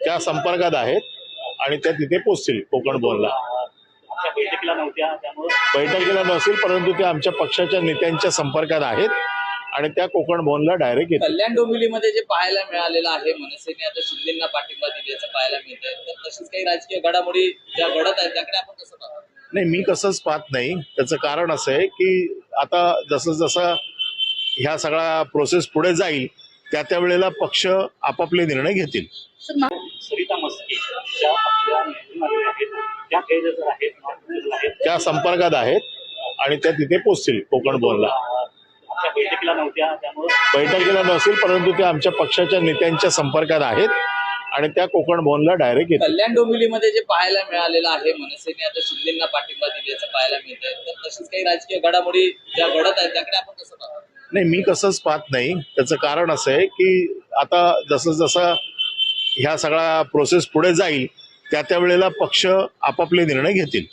त्या संपर्कात आहेत आणि त्या तिथे पोहोचतील कोकण भवनला. बैठकीला नसेल परंतु ते आमच्या पक्षाच्या नेत्यांच्या संपर्कात आहेत आणि त्या कोकण भवनला डायरेक्ट येतील. कल्याण डोंबिवलीमध्ये जे पाहायला मिळालेलं आहे, मनसेने आता शिंदेंना पाठिंबा दिल्याचं पाहायला मिळतंय, तर तशीच काही राजकीय घडामोडी ज्या घडत आहेत त्याकडे आपण कसं पाहतो? नाही, मी कसंच पाहत नाही. त्याचं कारण असं आहे की आता जसं जसं ह्या सगळा प्रोसेस पुढे जाईल त्या वेळेला पक्ष आपापले निर्णय घेतील. सरिता म्हस्के ज्या आपल्या निवडून आलेल्या आहेत त्या संपर्कात आहेत आणि त्या तिथे पोहोचतील कोकण भवनला. बैठकीला नसेल परंतु ते आमच्या पक्षाच्या नेत्यांच्या संपर्कात आहेत आणि त्या कोकण भवनला डायरेक्ट येतील. कल्याण डोंबिवलीमध्ये जे पाहायला मिळालेलं आहे, मनसेने आता शिंदेंना पाठिंबा दिल्याचं पाहायला मिळतंय, तर तशीच काही राजकीय घडामोडी ज्या घडत आहेत त्याकडे आपण कसं पाहतो? नाही, मी कसंच पाहत नाही. त्याचं कारण असं आहे की आता जसं जसं ह्या सगळा प्रोसेस पुढे जाईल त्या वेळेला पक्ष आपापले निर्णय घेतील.